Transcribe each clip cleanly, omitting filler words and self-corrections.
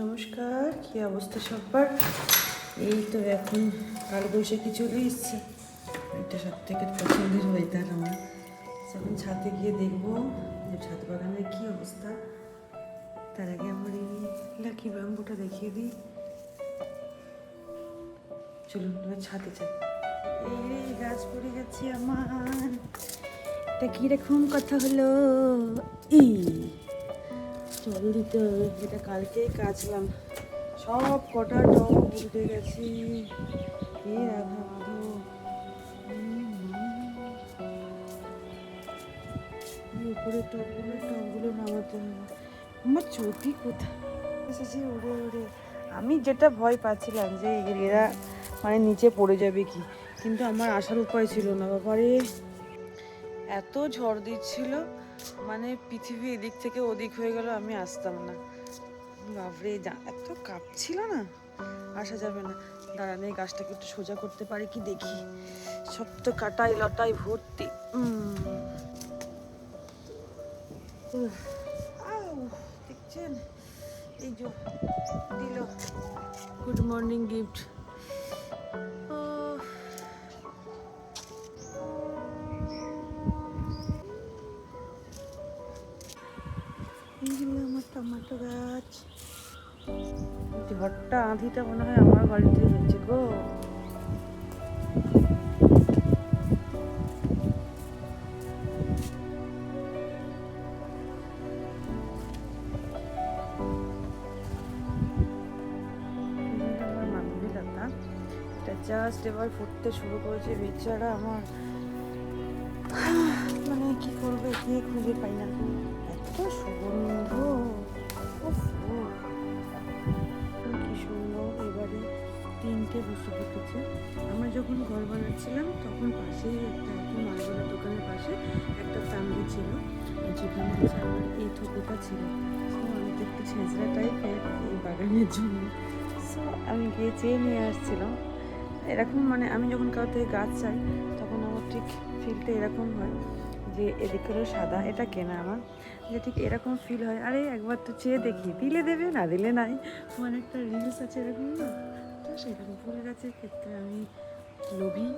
নমস্কার, কি অবস্থা সবার? এই তো এখন কালবৈশাখী চলে এসছে। এটা সব থেকে পছন্দের ওয়েদার আমার। এখন ছাদে গিয়ে দেখবো যে ছাদ বাগানের কী অবস্থা। তার আগে আমার এই লাকি ব্যাম্বুটা দেখিয়ে দিই। চলুন এবার ছাদে যাই। এই রে গাছ পড়ে গেছে আমার। এটা কীরকম কথা হলো? জল দিতে হবে, এটা কালকেই কাচলাম। সব কটা টব উল্টে গেছে। এ রাধা মাধব, উপরে টবগুলো নামাতে হবে। আমার চটি কোথায় এসেছে উড়ে উড়ে। আমি যেটা ভয় পাচ্ছিলাম যে এরা মানে নিচে পড়ে যাবে কি, কিন্তু আমার আসার উপায় ছিল না। বাবারে এত ঝড় দিচ্ছিল, মানে পৃথিবী এদিক থেকে ওদিক হয়ে গেল, আমি আসতাম না। বাবরে এত কাঁপছিল না, আসা যাবে না। দাঁড়ান এই গাছটাকে একটু সোজা করতে পারি কি দেখি। সব তো কাটাই লটাই ভর্তি। দেখছেন এই যে দিল গুড মর্নিং গিফট। এইগুলো আমার টমেটো গাছ। ঝড়টা আঁধিটা মনে হয় আমার বাড়িতে হয়েছে গো। আমার মামুনি লতা, এটা জাস্ট এবার ফুটতে শুরু করেছে। বেচারা আমার, মানে কি করবে কি খুঁজে পাই না, এত সুগন্ধ। কি সুন্দর। এবারে তিনটে বুসু ফুটেছে। আমরা যখন ঘর বানাচ্ছিলাম তখন পাশেই একটা মালগোলা দোকানের পাশে একটা ফ্যামিলি ছিল, যেখানে হচ্ছে আমার এই থোকুটা ছিল। সো আমি তো একটু ছেঁচড়া টাইপের এই বাগানের জন্য। সো আমি গিয়ে চেয়ে নিয়ে আসছিলাম। এরকম মানে আমি যখন কারো থেকে গাছ চাই তখন আমার ঠিক ফিলটা এরকম হয় যে এদিক করে সাদা, এটা কেনা আমার, যে ঠিক এরকম ফিল হয়, আরে একবার তো চেয়ে দেখি, দিলে দেবে না দিলে নাই। মানে একটা রিলস আছে এরকম না, তো সেরকম ফুল গাছের ক্ষেত্রে আমি লোভী।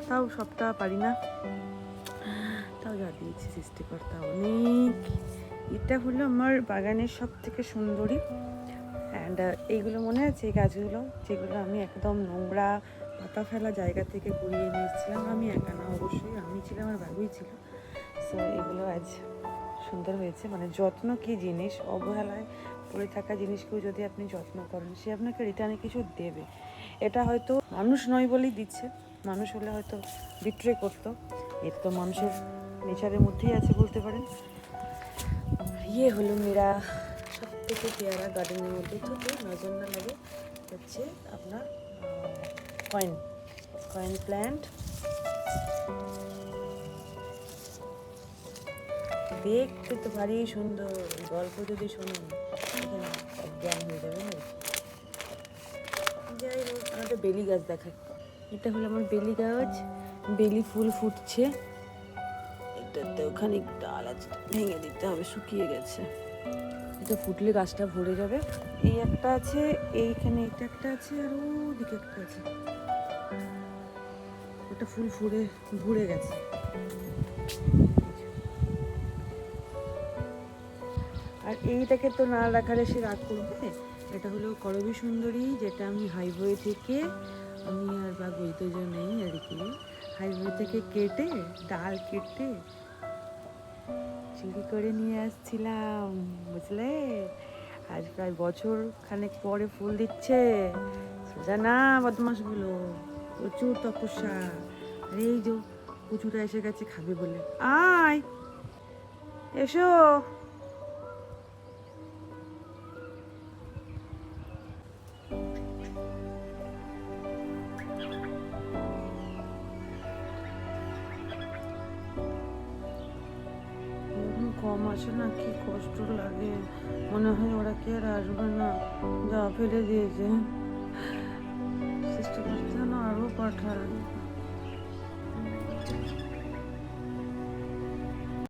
তাও সবটা পারি না, তাও যা দিয়েছি সৃষ্টিকর্তা অনেক। এটা হলো আমার বাগানের সব থেকে সুন্দরী। অ্যান্ড এইগুলো মনে আছে এই গাছগুলো, যেগুলো আমি একদম নোংরা পাতা ফেলা জায়গা থেকে কুড়িয়ে নিয়ে এসেছিলাম। আমি একা না, অবশ্যই আমি ছিলাম, আমার বাবুই ছিল। সো এগুলো আজ সুন্দর হয়েছে। মানে যত্ন কী জিনিস, অবহেলায় পড়ে থাকা জিনিসকেও যদি আপনি যত্ন করেন, সে আপনাকে রিটার্নে কিছু দেবে। এটা হয়তো মানুষ নয় বলেই দিচ্ছে, মানুষ হলে হয়তো বিট্রে করতো। এটা তো মানুষের নেচারের মধ্যেই আছে বলতে পারেন। ইয়ে হলো মেরা সব থেকে পেয়ারা গার্ডেনের মধ্যে থেকে নজর না লাগে হচ্ছে আপনার কয়েন প্ল্যান্ট। দেখতে তো ভারী সুন্দর, গল্প যদি শোনেন এখানে জ্ঞান হয়ে যাবে না। যাই হোক, আমাদের বেলি গাছ দেখায়। এটা হলো আমার বেলি গাছ, বেলি ফুল ফুটছে। এটাতেও খানিক ডাল আছে, ভেঙে দিতে হবে, শুকিয়ে গেছে। এটা ফুটলে গাছটা ভরে যাবে। এই একটা আছে, এইখানে এটা একটা আছে, আর ওদিকে একটা আছে, ওটা ফুল ফুলে ভরে গেছে। আর এইটাকে তো না রাখালে সে রাগ করবে। এটা হলো করবী সুন্দরী, যেটা আমি হাইওয়ে থেকে, আমি আর বা বৈতজ নেই আর কি, হাইওয়ে থেকে কেটে ডাল কেটে চুরি করে নিয়ে আসছিলাম, বুঝলে। আজ প্রায় বছর খানেক পরে ফুল দিচ্ছে। সোজা না বদমাশগুলো, প্রচুর তপস্যা। আর এই যে কুচুটা এসে গেছে খাবে বলে, আয় এসো। কম আসে না, কি কষ্ট লাগে, মনে হয় ওরা কি আর আসবে না, যা ফেলে দিয়েছে। চেষ্টা করতে যেন আরও পাঠায়।